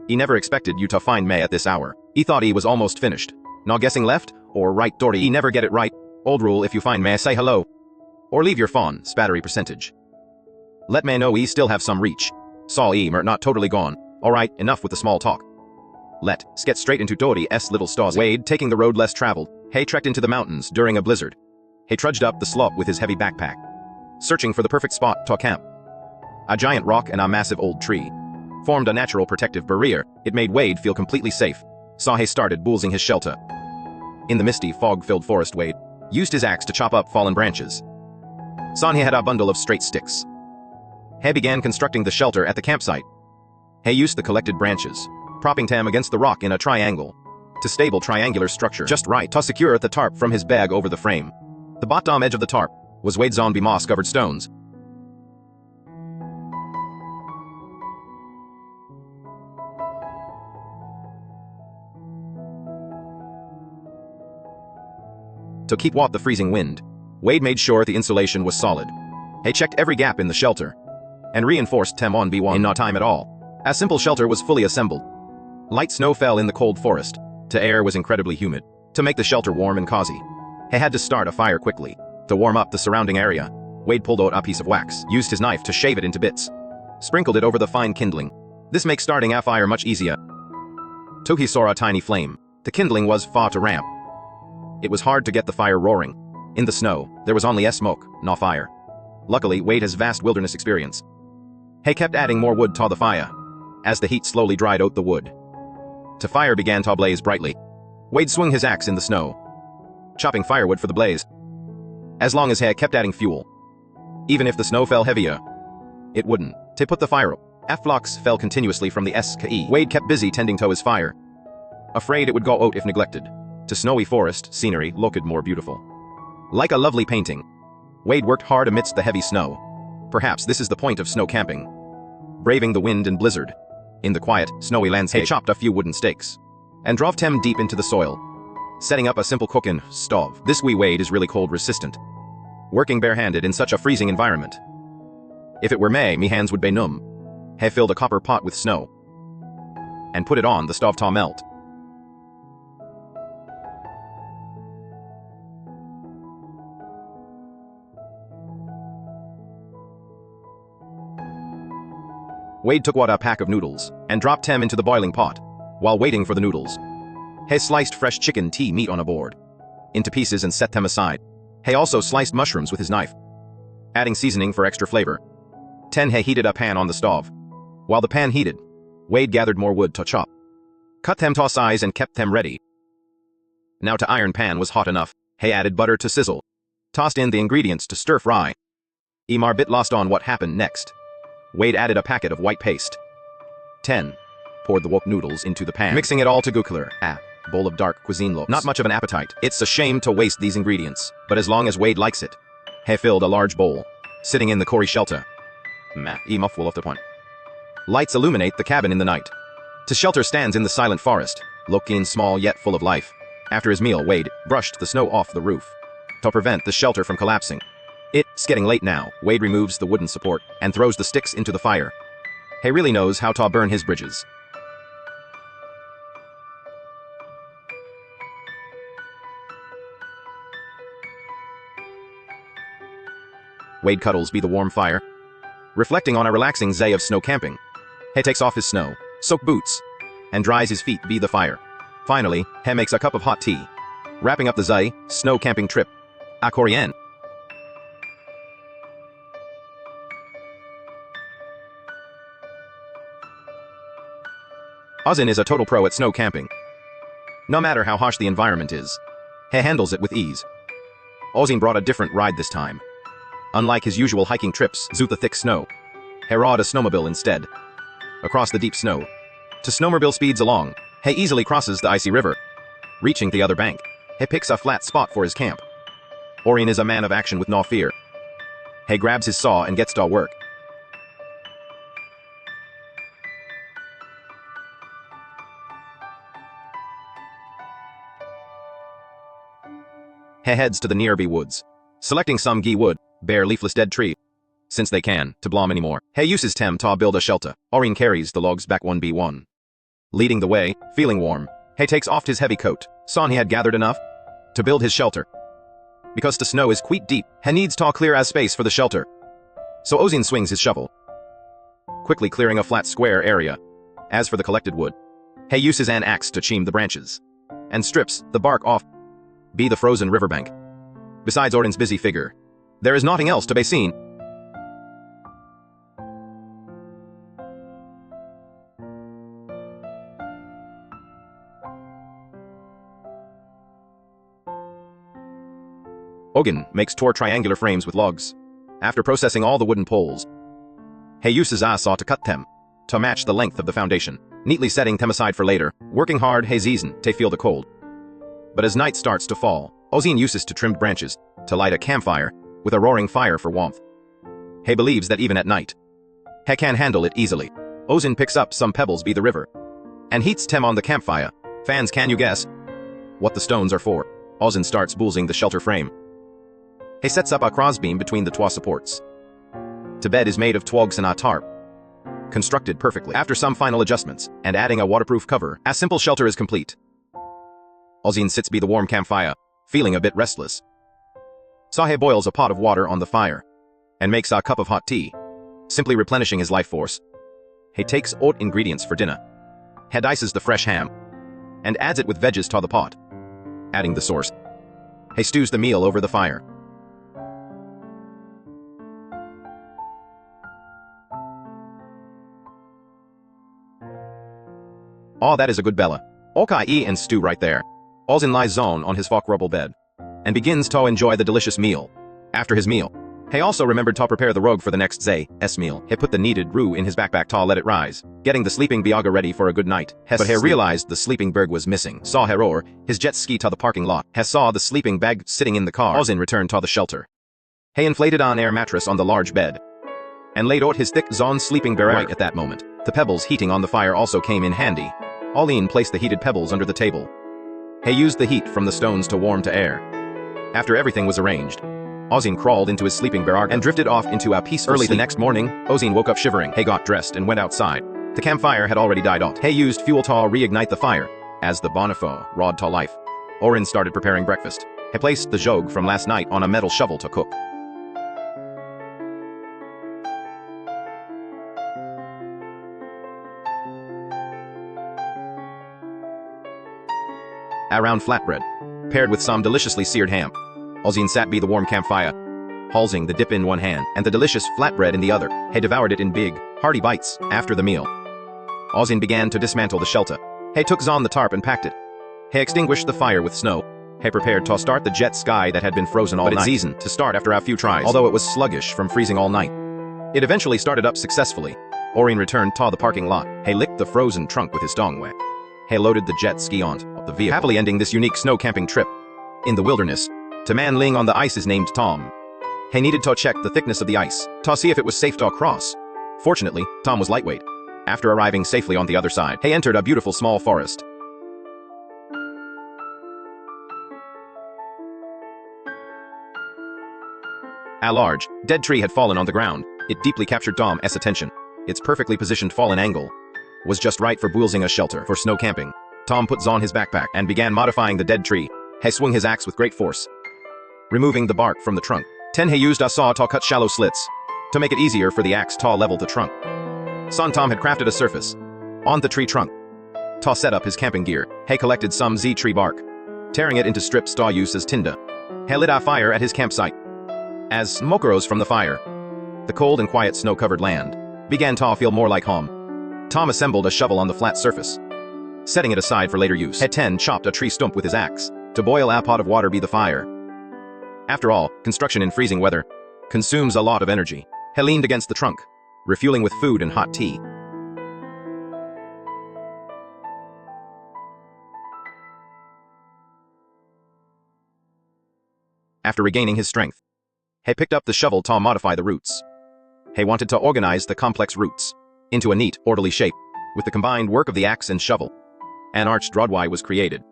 He never expected you to find May at this hour. He thought he was almost finished. Not guessing left or right Dory, he never get it right. Old rule, if you find May, say hello. Or leave your phone, battery percentage. Let May know he still have some reach. Saw mer not totally gone. Alright, enough with the small talk. Let's get straight into Dory's little stars. Wade, taking the road less traveled, he trekked into the mountains during a blizzard. He trudged up the slope with his heavy backpack, searching for the perfect spot to camp. A giant rock and a massive old tree formed a natural protective barrier. It made Wade feel completely safe. He started building his shelter. In the misty, fog-filled forest, Wade used his axe to chop up fallen branches. He had a bundle of straight sticks. He began constructing the shelter at the campsite. He used the collected branches, propping them against the rock in a triangle, to stable triangular structure just right to secure the tarp from his bag over the frame. The bottom edge of the tarp was Wade's zombie moss-covered stones. To keep out the freezing wind, Wade made sure the insulation was solid. He checked every gap in the shelter and reinforced them on B1 in no time at all. A simple shelter was fully assembled. Light snow fell in the cold forest. The air was incredibly humid. To make the shelter warm and cozy, he had to start a fire quickly. To warm up the surrounding area, Wade pulled out a piece of wax, used his knife to shave it into bits, sprinkled it over the fine kindling. This makes starting a fire much easier. He saw a tiny flame. The kindling was far to ramp. It was hard to get the fire roaring. In the snow, there was only smoke, no fire. Luckily, Wade has vast wilderness experience. He kept adding more wood to the fire. As the heat slowly dried out the wood, the fire began to blaze brightly. Wade swung his axe in the snow, chopping firewood for the blaze. As long as he kept adding fuel, even if the snow fell heavier, it wouldn't. To put the fire up, flux fell continuously from the sky. Wade kept busy tending to his fire, afraid it would go out if neglected. The snowy forest scenery looked more beautiful. Like a lovely painting, Wade worked hard amidst the heavy snow. Perhaps this is the point of snow camping. Braving the wind and blizzard. In the quiet, snowy landscape, he chopped a few wooden stakes and drove them deep into the soil, setting up a simple cooking stove. This wee Wade is really cold resistant, working barehanded in such a freezing environment. If it were May, me hands would be numb. He filled a copper pot with snow and put it on the stove to melt. Wade took out a pack of noodles and dropped them into the boiling pot. While waiting for the noodles, he sliced fresh chicken meat on a board into pieces and set them aside. He also sliced mushrooms with his knife, adding seasoning for extra flavor. He heated a pan on the stove. While the pan heated, Wade gathered more wood to chop, cut them to size and kept them ready. Now the iron pan was hot enough. He added butter to sizzle, tossed in the ingredients to stir fry. Emar bit lost on what happened next. Wade added a packet of white paste. 10. Poured the wok noodles into the pan, mixing it all together. Bowl of dark cuisine looks not much of an appetite. It's a shame to waste these ingredients, but as long as Wade likes it. He filled a large bowl, sitting in the Corey shelter. Emma full of the point. Lights illuminate the cabin in the night. The shelter stands in the silent forest, looking small yet full of life. After his meal, Wade brushed the snow off the roof to prevent the shelter from collapsing. It's getting late now. Wade removes the wooden support and throws the sticks into the fire. He really knows how to burn his bridges. Wade cuddles by the warm fire, reflecting on a relaxing day of snow camping. He takes off his snow-soaked boots and dries his feet by the fire. Finally, he makes a cup of hot tea, wrapping up the snow camping trip. A Korean. Ozin is a total pro at snow camping. No matter how harsh the environment is, he handles it with ease. Ozin brought a different ride this time. Unlike his usual hiking trips through the thick snow, he rode a snowmobile instead. Across the deep snow, the snowmobile speeds along. He easily crosses the icy river. Reaching the other bank, he picks a flat spot for his camp. Orion is a man of action with no fear. He grabs his saw and gets to work. He heads to the nearby woods, selecting some gee wood, bare leafless dead tree, since they can, to blom anymore. He uses them to build a shelter. Orion carries the logs back 1by1. Leading the way, feeling warm, he takes off his heavy coat. Saw he had gathered enough to build his shelter. Because the snow is quite deep, he needs to clear as space for the shelter. So Ozin swings his shovel, quickly clearing a flat square area. As for the collected wood, he uses an axe to chim the branches and strips the bark off the frozen riverbank. Besides Odin's busy figure, there is nothing else to be seen. Odin makes two triangular frames with logs. After processing all the wooden poles, he uses a saw to cut them to match the length of the foundation, neatly setting them aside for later. Working hard, he's easy to feel the cold. But as night starts to fall, Ozin uses to trimmed branches to light a campfire with a roaring fire for warmth. He believes that even at night, he can handle it easily. Ozin picks up some pebbles by the river and heats them on the campfire. Fans, can you guess what the stones are for? Ozin starts building the shelter frame. He sets up a crossbeam between the two supports. The bed is made of twigs and a tarp, constructed perfectly. After some final adjustments and adding a waterproof cover, a simple shelter is complete. Ozin sits by the warm campfire, feeling a bit restless. Sahe boils a pot of water on the fire and makes a cup of hot tea, simply replenishing his life force. He takes oat ingredients for dinner. He dices the fresh ham and adds it with veggies to the pot. Adding the sauce, he stews the meal over the fire. Oh, that is a good Bella. Okay, eat and stew right there. Ozin lies zone on his folk rubble bed and begins to enjoy the delicious meal. After his meal, he also remembered to prepare the rogue for the next day's meal. He put the needed brew in his backpack to let it rise, getting the sleeping Biaga ready for a good night. But he realized the sleeping berg was missing. Saw he roar his jet ski to the parking lot. He saw the sleeping bag sitting in the car. Ozin returned to the shelter. He inflated an air mattress on the large bed and laid out his thick zone sleeping bag. Right at that moment, the pebbles heating on the fire also came in handy. Ozin placed the heated pebbles under the table. He used the heat from the stones to warm to air. After everything was arranged, Ozin crawled into his sleeping bag and drifted off into a peaceful sleep. The next morning, Ozin woke up shivering. He got dressed and went outside. The campfire had already died out. He used fuel to reignite the fire. As the bonfire roared to life, Orin started preparing breakfast. He placed the jog from last night on a metal shovel to cook. A round flatbread, paired with some deliciously seared ham. Ozin sat by the warm campfire, holding the dip in one hand and the delicious flatbread in the other. He devoured it in big, hearty bites. After the meal, Ozin began to dismantle the shelter. He took on the tarp and packed it. He extinguished the fire with snow. He prepared to start the jet ski that had been frozen all night. But it's easy to start after a few tries, although it was sluggish from freezing all night. It eventually started up successfully. Orin returned to the parking lot. He licked the frozen trunk with his tongue. He loaded the jet ski onto the vehicle, happily ending this unique snow camping trip in the wilderness. The man laying on the ice is named Tom. He needed to check the thickness of the ice to see if it was safe to cross. Fortunately, Tom was lightweight. After arriving safely on the other side, he entered a beautiful small forest. A large, dead tree had fallen on the ground. It deeply captured Tom's attention. Its perfectly positioned fallen angle was just right for building a shelter for snow camping. Tom put on his backpack and began modifying the dead tree. He swung his axe with great force, removing the bark from the trunk. He used a saw to cut shallow slits to make it easier for the axe to level the trunk. Tom had crafted a surface on the tree trunk to set up his camping gear. He collected some tree bark, tearing it into strips to use as tinder. He lit a fire at his campsite. As smoke rose from the fire, the cold and quiet snow-covered land began to feel more like home. Tom assembled a shovel on the flat surface, setting it aside for later use. He chopped a tree stump with his axe to boil a pot of water by the fire. After all, construction in freezing weather consumes a lot of energy. He leaned against the trunk, refueling with food and hot tea. After regaining his strength, he picked up the shovel to modify the roots. He wanted to organize the complex roots into a neat, orderly shape. With the combined work of the axe and shovel, an arched roadway was created.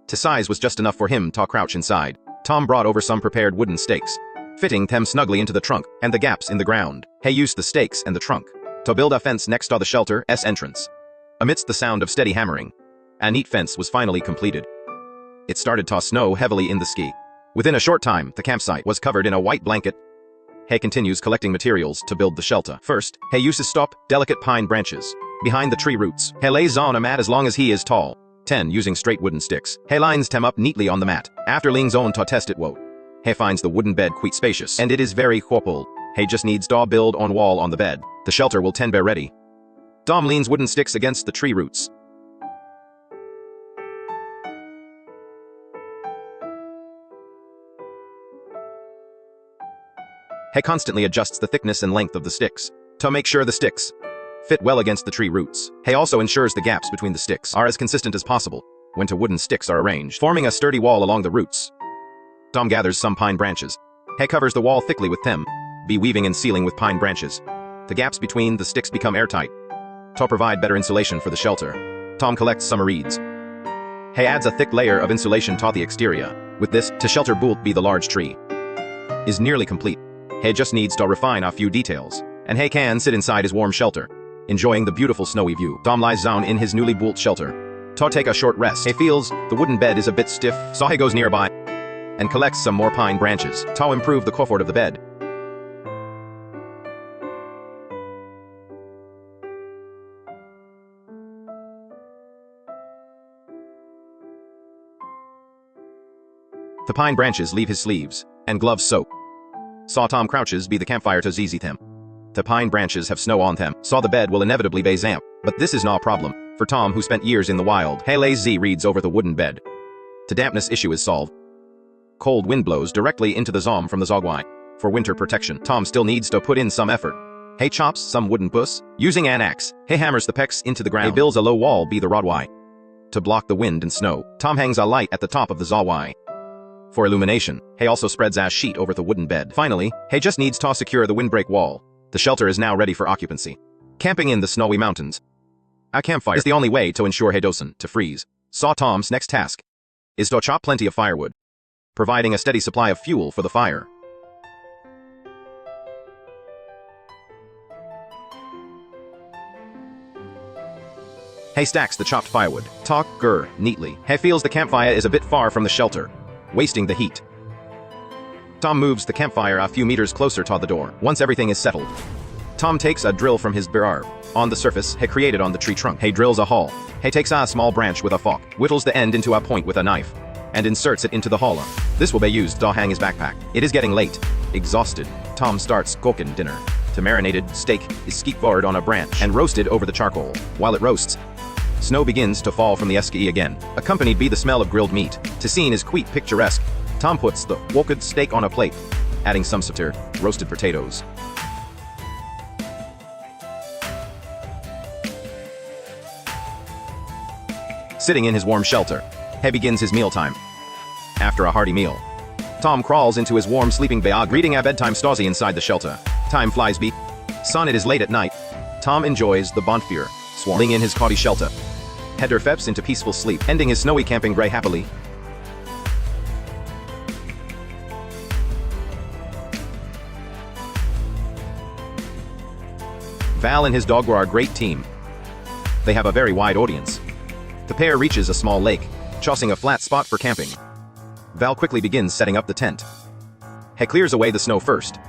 The size was just enough for him to crouch inside. Tom brought over some prepared wooden stakes, fitting them snugly into the trunk and the gaps in the ground. He used the stakes and the trunk to build a fence next to the shelter's entrance. Amidst the sound of steady hammering, a neat fence was finally completed. It started to snow heavily in the ski. Within a short time, the campsite was covered in a white blanket. Hay continues collecting materials to build the shelter. First, Hay uses delicate pine branches behind the tree roots. Hay lays on a mat as long as he is tall. 10. Using straight wooden sticks. Hay lines them up neatly on the mat. After laying on to test it Hay finds the wooden bed quite spacious, and it is very hopeful. Hay just needs to build on wall on the bed. The shelter will be ready. Dom leans wooden sticks against the tree roots. Hay constantly adjusts the thickness and length of the sticks to make sure the sticks fit well against the tree roots. Hay also ensures the gaps between the sticks are as consistent as possible when two wooden sticks are arranged, forming a sturdy wall along the roots. Dom gathers some pine branches. Hay covers the wall thickly with them, weaving and sealing with pine branches. The gaps between the sticks become airtight to provide better insulation for the shelter. Tom collects some reeds. Hay adds a thick layer of insulation to the exterior. With this, to shelter the large tree is nearly complete. Hay just needs to refine a few details, and Hay can sit inside his warm shelter, enjoying the beautiful snowy view. Dom lies down in his newly built shelter to take a short rest. Hay feels the wooden bed is a bit stiff, so Hay goes nearby and collects some more pine branches to improve the comfort of the bed. The pine branches leave his sleeves and gloves soak. Saw Tom crouches be the campfire to ZZ them. The pine branches have snow on them, so the bed will inevitably be damp. But this is no problem for Tom, who spent years in the wild. Hay lays Z reeds over the wooden bed. The dampness issue is solved. Cold wind blows directly into the zom from the zogwai. For winter protection, Tom still needs to put in some effort. Hay chops some wooden puss. Using an axe, Hay hammers the pecks into the ground. Hay builds a low wall be the rodwai. To block the wind and snow, Tom hangs a light at the top of the zawai. For illumination, Hay also spreads a sheet over the wooden bed. Finally, Hay just needs to secure the windbreak wall. The shelter is now ready for occupancy. Camping in the snowy mountains. A campfire is the only way to ensure Hay doesn't to freeze. So Tom's next task is to chop plenty of firewood, providing a steady supply of fuel for the fire. Hay stacks the chopped firewood neatly. Hay feels the campfire is a bit far from the shelter, wasting the heat. Tom moves the campfire a few meters closer to the door. Once everything is settled, Tom takes a drill from his bar. On the surface, Hay created on the tree trunk. Hay drills a hole. Hay takes a small branch with a fork, whittles the end into a point with a knife, and inserts it into the hollow. This will be used to hang his backpack. It is getting late. Exhausted, Tom starts cooking dinner. The marinated steak is skewered on a branch and roasted over the charcoal. While it roasts, snow begins to fall from the ski again, accompanied by the smell of grilled meat. The scene is quite picturesque. Tom puts the woked steak on a plate, adding some roasted potatoes. Sitting in his warm shelter, Hay begins his mealtime. After a hearty meal, Tom crawls into his warm sleeping bag, reading a bedtime story inside the shelter. Time flies by. Son, it is late at night. Tom enjoys the bonfire, swarming in his cotty shelter. Header feps into peaceful sleep, ending his snowy camping day happily. Val and his dog were a great team. They have a very wide audience. The pair reaches a small lake, choosing a flat spot for camping. Val quickly begins setting up the tent. Hay clears away the snow first,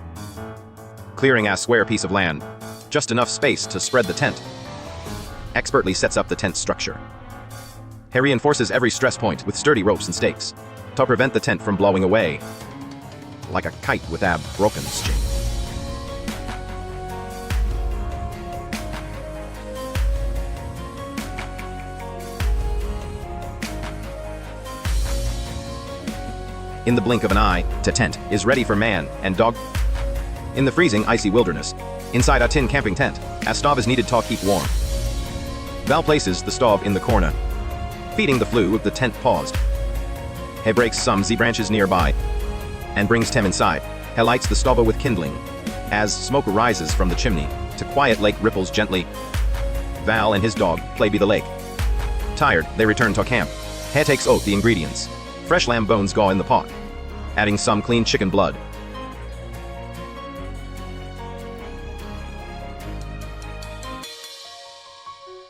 clearing a square piece of land, just enough space to spread the tent. Expertly sets up the tent structure. Hay reinforces every stress point with sturdy ropes and stakes to prevent the tent from blowing away like a kite with a broken string. In the blink of an eye, the tent is ready for man and dog. In the freezing, icy wilderness, inside a tin camping tent, a stove is needed to keep warm. Val places the stove in the corner, feeding the flue of the tent paused. Hay breaks some Z branches nearby and brings them inside. Hay lights the stove with kindling. As smoke rises from the chimney, the quiet lake ripples gently. Val and his dog play by the lake. Tired, they return to camp. Hay takes out the ingredients. Fresh lamb bones go in the pot, adding some clean chicken blood.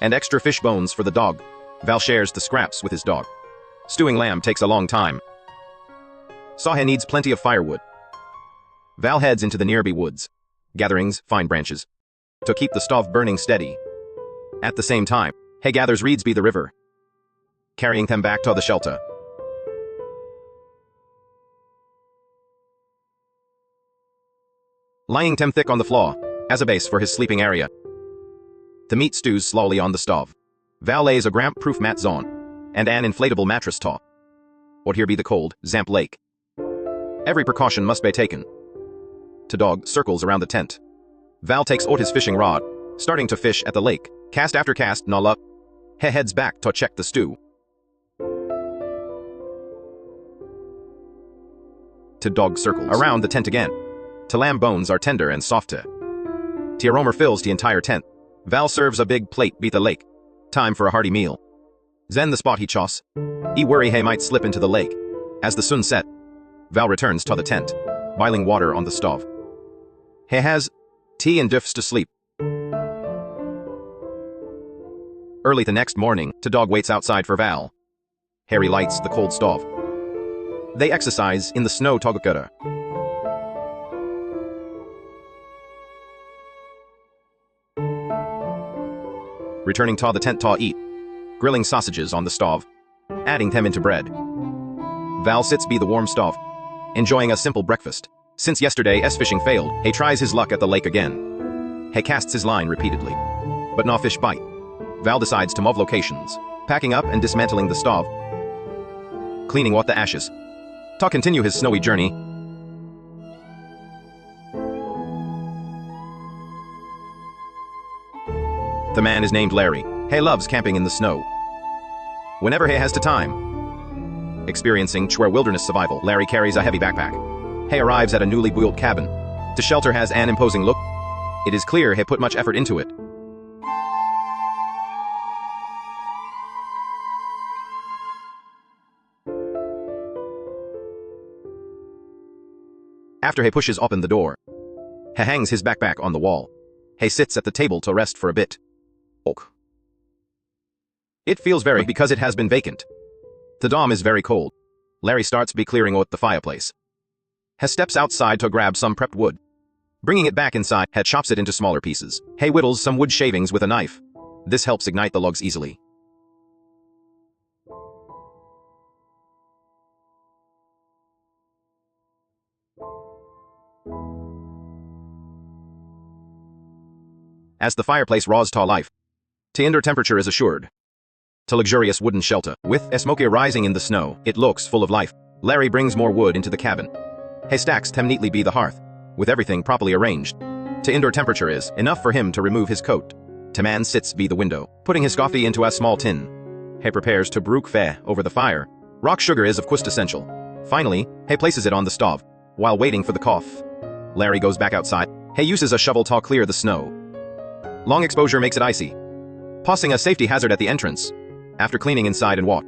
And extra fish bones for the dog. Val shares the scraps with his dog. Stewing lamb takes a long time. Sahe needs plenty of firewood. Val heads into the nearby woods. Gatherings, fine branches. To keep the stove burning steady. At the same time, he gathers reeds by the river. Carrying them back to the shelter. Lying them thick on the floor, as a base for his sleeping area. The meat stews slowly on the stove. Val lays a gramp-proof mat on, and an inflatable mattress top. What here be the cold, zamp lake. Every precaution must be taken. The dog circles around the tent. Val takes out his fishing rod, starting to fish at the lake. Cast after cast, null up. He heads back to check the stew. The dog circles around the tent again. The lamb bones are tender and soft. The aroma fills the entire tent. Val serves a big plate by the lake. Time for a hearty meal. Then the spot he choss. He worry he might slip into the lake. As the sun set, Val returns to the tent, boiling water on the stove. He has tea and drifts to sleep. Early the next morning, the dog waits outside for Val. Harry lights the cold stove. They exercise in the snow together. Returning to the tent to eat, grilling sausages on the stove, adding them into bread. Val sits by the warm stove, enjoying a simple breakfast. Since yesterday's fishing failed, he tries his luck at the lake again. He casts his line repeatedly, but no fish bite. Val decides to move locations, packing up and dismantling the stove, cleaning out the ashes, to continue his snowy journey. The man is named Larry. He loves camping in the snow. Whenever he has the time. Experiencing chore wilderness survival, Larry carries a heavy backpack. He arrives at a newly built cabin. The shelter has an imposing look. It is clear he put much effort into it. After he pushes open the door, he hangs his backpack on the wall. He sits at the table to rest for a bit. It feels very because it has been vacant. The dome is very cold. Larry starts by clearing out the fireplace. He steps outside to grab some prepped wood. Bringing it back inside, he chops it into smaller pieces. He whittles some wood shavings with a knife. This helps ignite the logs easily. As the fireplace roars to life, the indoor temperature is assured. To luxurious wooden shelter, with a smoke rising in the snow, it looks full of life. Larry brings more wood into the cabin. He stacks them neatly by the hearth, with everything properly arranged. To indoor temperature is enough for him to remove his coat. The man sits by the window, putting his coffee into a small tin. He prepares to brew coffee over the fire. Rock sugar is of course essential. Finally, he places it on the stove, while waiting for the cough. Larry goes back outside. He uses a shovel to clear the snow. Long exposure makes it icy, posing a safety hazard at the entrance. After cleaning inside and walk,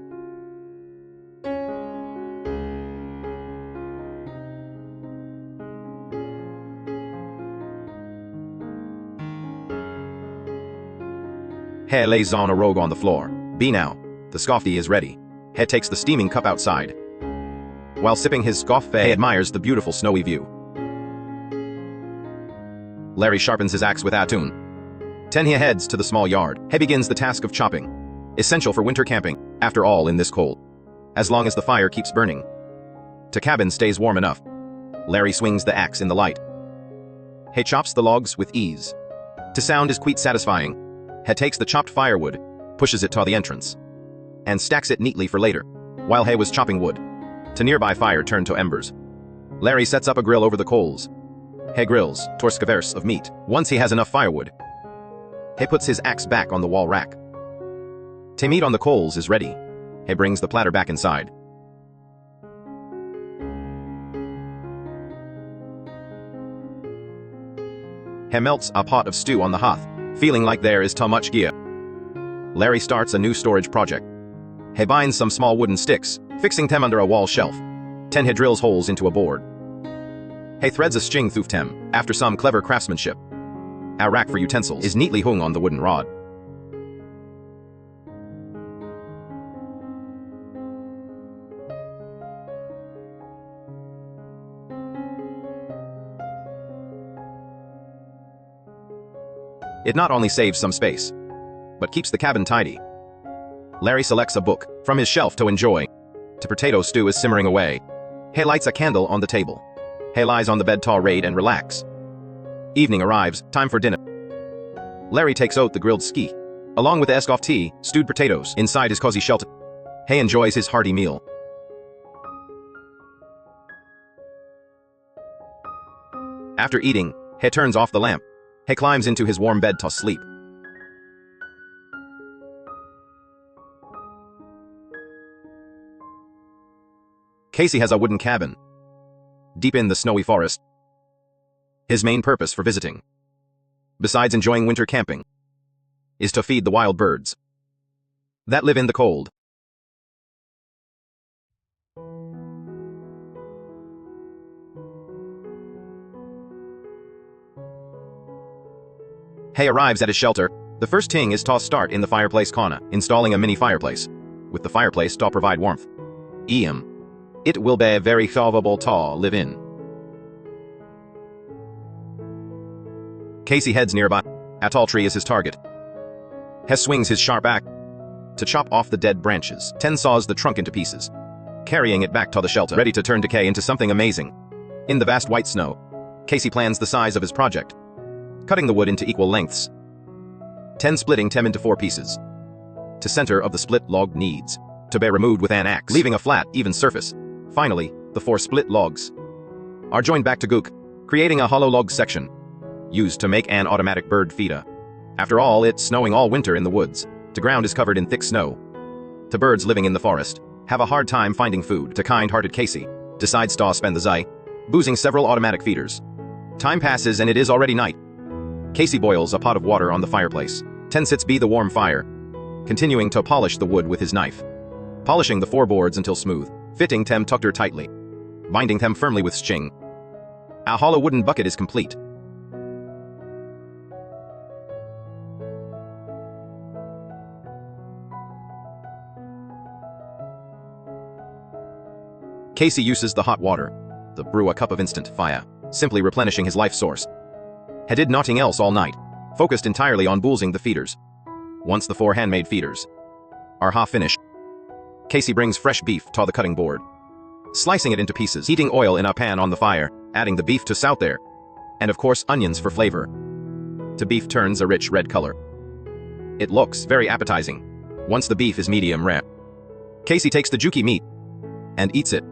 he lays on a rug on the floor. Be now, the coffee is ready. He takes the steaming cup outside. While sipping his coffee, he admires the beautiful snowy view. Larry sharpens his axe with atune. Then he heads to the small yard. He begins the task of chopping. Essential for winter camping, after all in this cold. As long as the fire keeps burning, the cabin stays warm enough. Larry swings the axe in the light. He chops the logs with ease. The sound is quite satisfying. He takes the chopped firewood, pushes it to the entrance, and stacks it neatly for later. While he was chopping wood, the nearby fire turned to embers. Larry sets up a grill over the coals. He grills torskavers of meat. Once he has enough firewood, he puts his axe back on the wall rack. The meat on the coals is ready. He brings the platter back inside. He melts a pot of stew on the hearth, feeling like there is too much gear. Larry starts a new storage project. He binds some small wooden sticks, fixing them under a wall shelf. Then he drills holes into a board. He threads a string through them, after some clever craftsmanship. A rack for utensils is neatly hung on the wooden rod. It not only saves some space, but keeps the cabin tidy. Larry selects a book from his shelf to enjoy. The potato stew is simmering away. He lights a candle on the table. He lies on the bed to read and relax. Evening arrives, time for dinner. Larry takes out the grilled ski, along with escoff tea, stewed potatoes, inside his cozy shelter. He enjoys his hearty meal. After eating, he turns off the lamp. He climbs into his warm bed to sleep. Casey has a wooden cabin deep in the snowy forest. His main purpose for visiting, besides enjoying winter camping, is to feed the wild birds that live in the cold. He arrives at his shelter. The first thing is to start in the fireplace corner, installing a mini fireplace, with the fireplace to provide warmth. It will be very comfortable to live in. Casey heads nearby. A tall tree is his target. He swings his sharp axe to chop off the dead branches. Ten saws the trunk into pieces, carrying it back to the shelter, ready to turn decay into something amazing. In the vast white snow, Casey plans the size of his project, cutting the wood into equal lengths. 10 splitting them into 4 pieces. The center of the split log needs to be removed with an axe, leaving a flat, even surface. Finally, the 4 split logs are joined back to gook, creating a hollow log section, used to make an automatic bird feeder. After all, it's snowing all winter in the woods. The ground is covered in thick snow. The birds living in the forest have a hard time finding food. The kind-hearted Casey decides to spend the day boozing several automatic feeders. Time passes and it is already night. Casey boils a pot of water on the fireplace. 10 sits by the warm fire, continuing to polish the wood with his knife, polishing the 4 boards until smooth, fitting them tucked tightly, binding them firmly with string. A hollow wooden bucket is complete. Casey uses the hot water to brew a cup of instant fire, simply replenishing his life source. He did nothing else all night, focused entirely on boozing the feeders. Once the 4 handmade feeders are half finished, Casey brings fresh beef to the cutting board, slicing it into pieces, heating oil in a pan on the fire, adding the beef to salt there, and of course onions for flavor. The beef turns a rich red color. It looks very appetizing. Once the beef is medium rare, Casey takes the juicy meat and eats it.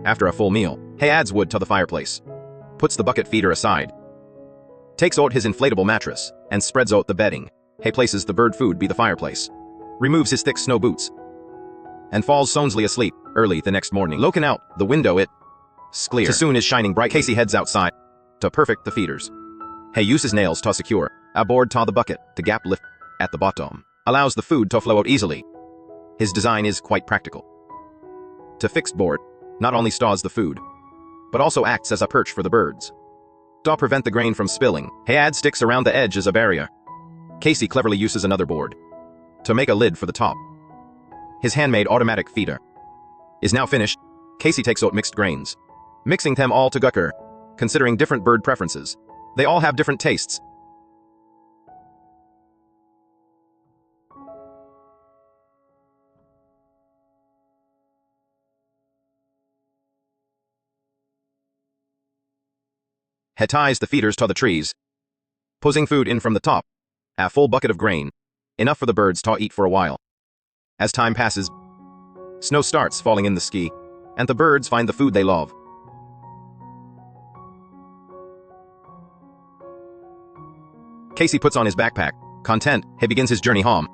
After a full meal, he adds wood to the fireplace, puts the bucket feeder aside, takes out his inflatable mattress, and spreads out the bedding. He places the bird food by the fireplace, removes his thick snow boots, and falls soundly asleep. Early the next morning, looking out the window, it's clear. The sun is shining bright. Casey heads outside to perfect the feeders. He uses nails to secure a board to the bucket. The gap lift at the bottom allows the food to flow out easily. His design is quite practical. The fixed board not only stores the food, but also acts as a perch for the birds. To prevent the grain from spilling, he adds sticks around the edge as a barrier. Casey cleverly uses another board to make a lid for the top. His handmade automatic feeder is now finished. Casey takes out mixed grains, mixing them all together, considering different bird preferences. They all have different tastes. He ties the feeders to the trees, posing food in from the top, a full bucket of grain, enough for the birds to eat for a while. As time passes, snow starts falling in the ski, and the birds find the food they love. Casey puts on his backpack. Content, he begins his journey home.